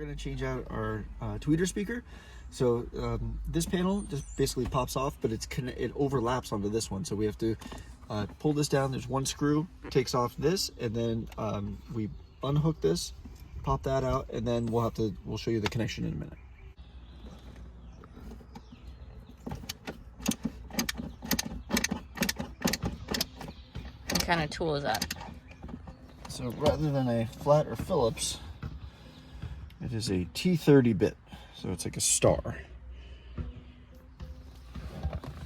gonna change out our tweeter speaker. So this panel just basically pops off, but it overlaps onto this one. So we have to pull this down. There's one screw, takes off this, and then we unhook this, pop that out, and then we'll show you the connection in a minute. What kind of tool is that? So rather than a flat or Phillips, it is a T30 bit. So it's like a star.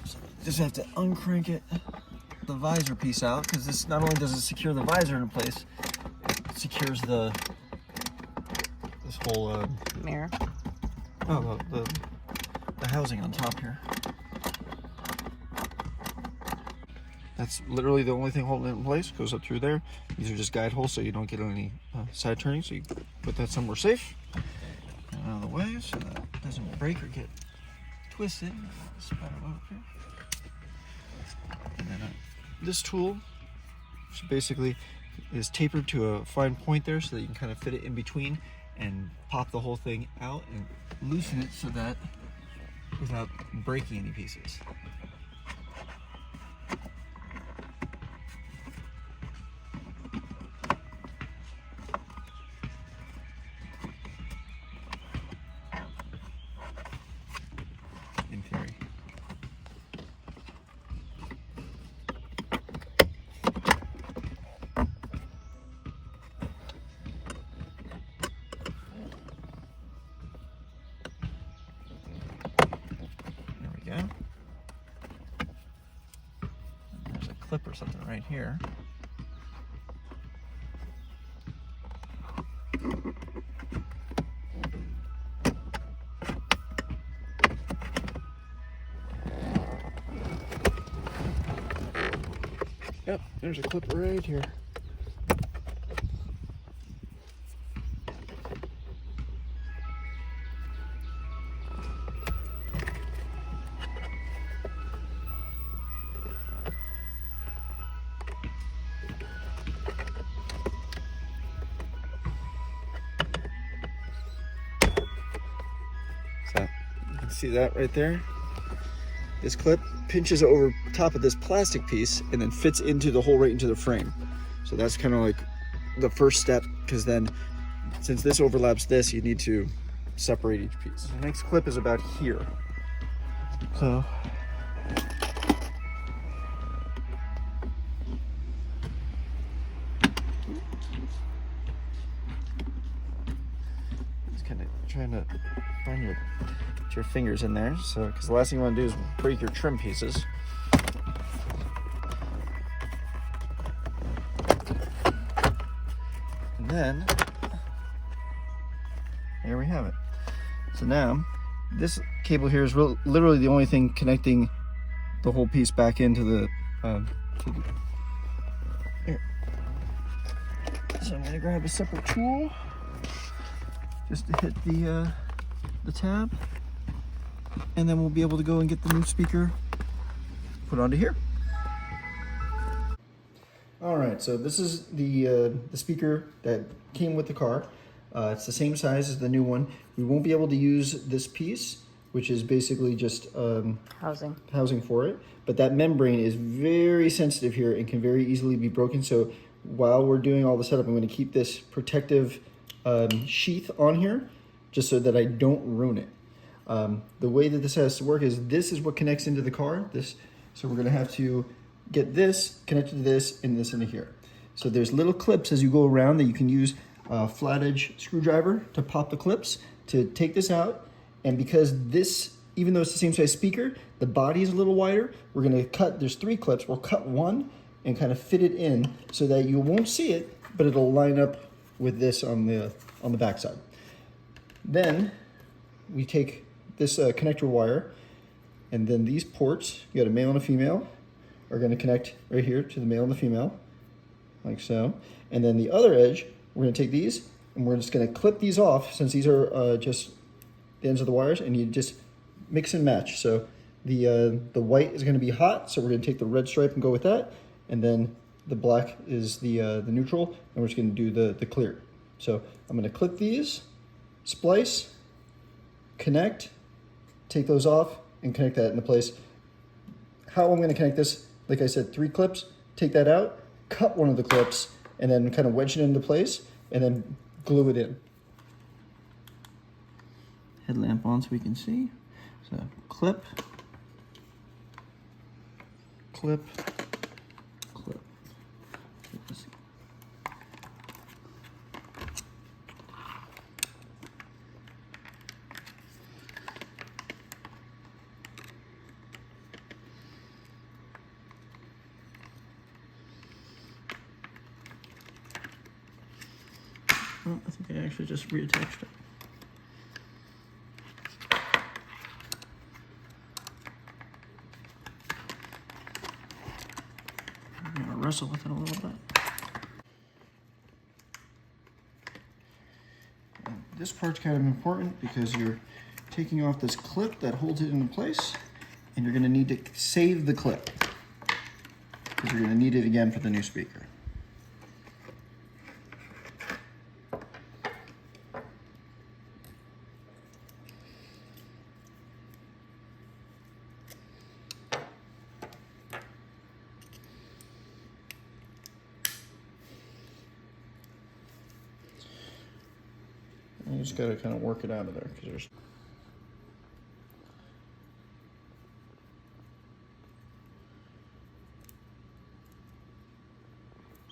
So you just have to uncrank it, the visor piece out, because this not only does it secure the visor in place, it secures this whole Mirror. Oh, the housing on top here. That's literally the only thing holding it in place. Goes up through there. These are just guide holes, so you don't get any side turning. So you put that somewhere safe. Out of the way so that it doesn't break or get twisted. And then this tool, which basically is tapered to a fine point there, so that you can kind of fit it in between and pop the whole thing out and loosen it so that without breaking any pieces. In theory. There we go. And there's a clip or something right here. Yep, there's a clip right here. So you can see that right there. This clip pinches over top of this plastic piece and then fits into the hole right into the frame. So that's kind of like the first step, because then since this overlaps this, you need to separate each piece. The next clip is about here. So just kind of trying to find your fingers in there, so because the last thing you want to do is break your trim pieces. And then there we have it. So now this cable here is literally the only thing connecting the whole piece back into the here. So I'm going to grab a separate tool just to hit the tab, and then we'll be able to go and get the new speaker put onto here. All right, so this is the speaker that came with the car. It's the same size as the new one. We won't be able to use this piece, which is basically just housing for it, but that membrane is very sensitive here and can very easily be broken. So while we're doing all the setup, I'm going to keep this protective sheath on here just so that I don't ruin it. The way that this has to work is this is what connects into the car. So we're going to have to get this connected to this and this into here. So there's little clips as you go around that you can use a flat edge screwdriver to pop the clips to take this out. And because this, even though it's the same size speaker, the body is a little wider, we're going to cut, there's 3 clips, we'll cut one and kind of fit it in so that you won't see it, but it'll line up with this on the back side. Then we take this connector wire, and then these ports, you got a male and a female, are going to connect right here to the male and the female, like so. And then the other edge, we're going to take these, and we're just going to clip these off, since these are just the ends of the wires, and you just mix and match. So the white is going to be hot, so we're going to take the red stripe and go with that, and then the black is the neutral, and we're just going to do the clear. So I'm going to clip these splice, connect, take those off, and connect that into place. How I'm going to connect this, like I said, 3 clips, take that out, cut one of the clips, and then kind of wedge it into place, and then glue it in. Headlamp on so we can see. So clip, clip, clip. Oh, I think I actually just reattached it. I'm gonna wrestle with it a little bit. And this part's kind of important because you're taking off this clip that holds it into place, and you're gonna need to save the clip because you're gonna need it again for the new speaker. You just gotta kind of work it out of there because there's.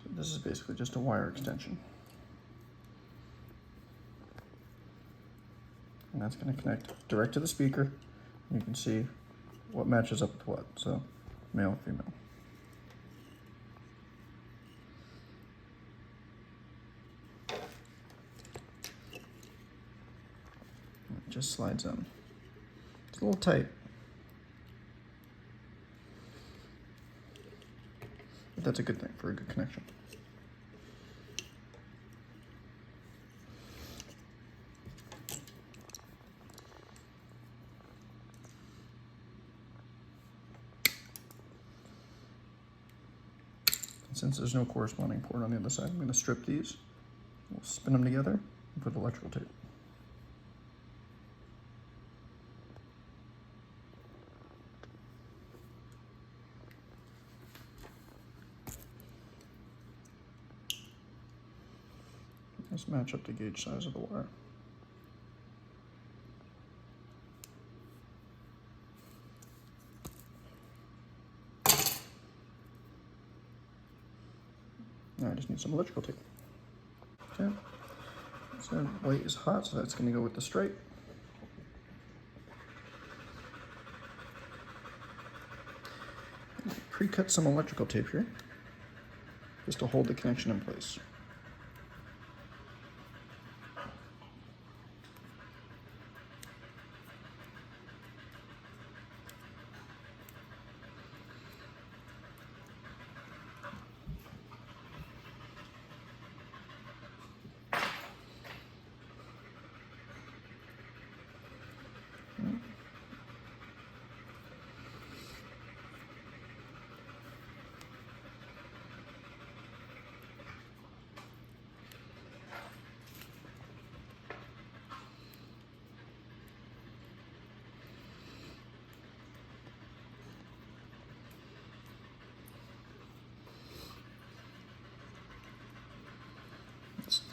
So this is basically just a wire extension. And that's gonna connect direct to the speaker. You can see what matches up with what. So male, female. Just slides in. It's a little tight, but that's a good thing for a good connection. And since there's no corresponding port on the other side, I'm going to strip these. We'll spin them together and put electrical tape. Let's match up the gauge size of the wire. Now I just need some electrical tape. Okay. So white is hot, so that's going to go with the stripe. Pre-cut some electrical tape here, just to hold the connection in place.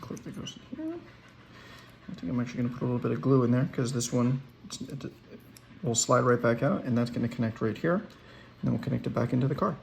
Clip that goes in here. I think I'm actually going to put a little bit of glue in there because this one it will slide right back out, and that's going to connect right here, and then we'll connect it back into the car.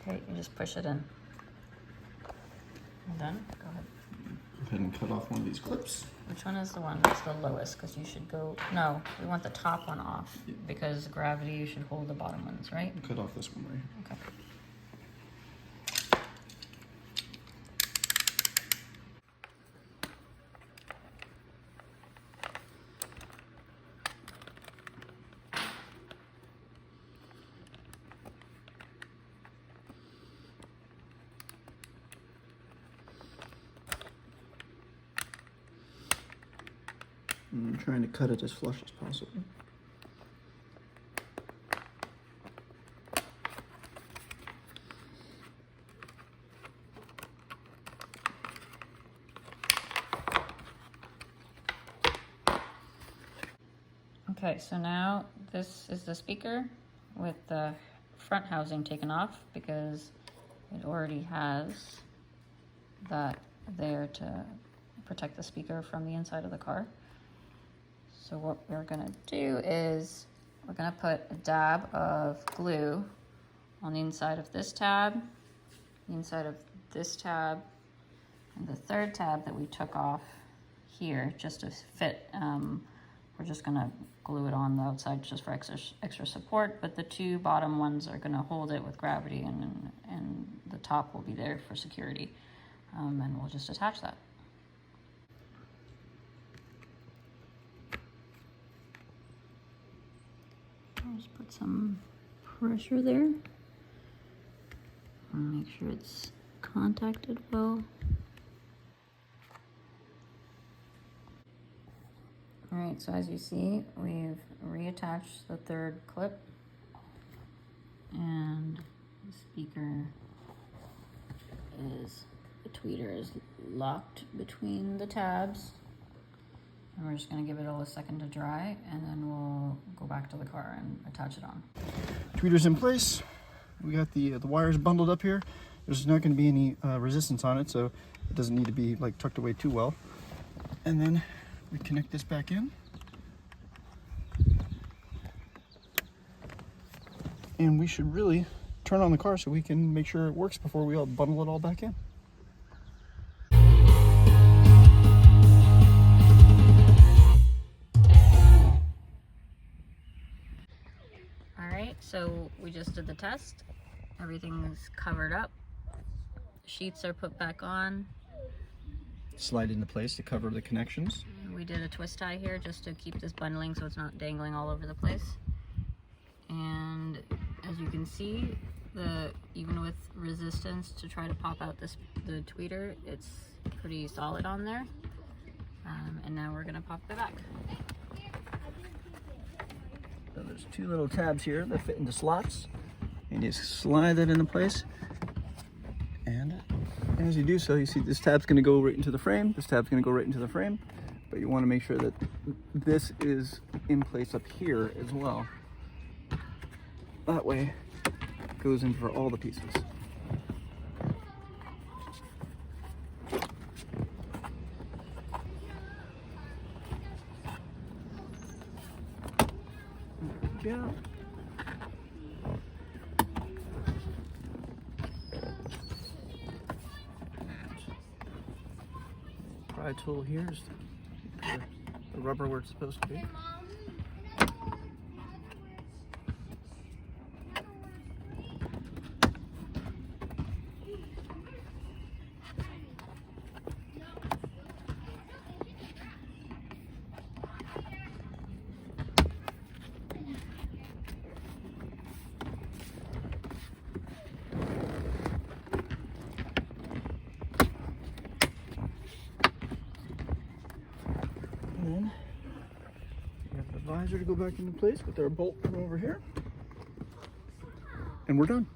Okay, you just push it in. And then, go ahead. Go ahead and cut off one of these clips. Which one is the one that's the lowest? Because you should go, no, we want the top one off. Yeah. Because gravity, you should hold the bottom ones, right? Cut off this one right here. Okay. And I'm trying to cut it as flush as possible. Okay, so now this is the speaker with the front housing taken off because it already has that there to protect the speaker from the inside of the car. So what we're gonna do is we're gonna put a dab of glue on the inside of this tab, the inside of this tab, and the third tab that we took off here just to fit. We're just gonna glue it on the outside just for extra support, but the two bottom ones are gonna hold it with gravity, and the top will be there for security. And we'll just attach that. I'll just put some pressure there. And make sure it's contacted well. All right, so as you see, we've reattached the third clip, and the speaker the tweeter is locked between the tabs, and we're just gonna give it a second to dry, and then we'll go back to the car and attach it on. Tweeter's in place. We got the wires bundled up here. There's not going to be any resistance on it, so it doesn't need to be like tucked away too well. And then we connect this back in. And we should really turn on the car so we can make sure it works before we all bundle it all back in. All right, so we just did the test. Everything's covered up. Sheets are put back on. Slide into place to cover the connections. We did a twist tie here just to keep this bundling so it's not dangling all over the place. And as you can see, even with resistance to try to pop out the tweeter, it's pretty solid on there. And now we're gonna pop it back. So there's two little tabs here that fit into slots, and you slide that into place. And as you do so, you see this tab's going to go right into the frame. This tab's going to go right into the frame, but you want to make sure that this is in place up here as well. That way, it goes in for all the pieces. Yeah. Pry tool here is the rubber where it's supposed to be. And then you have the visor to go back into place with our bolt from over here. And we're done.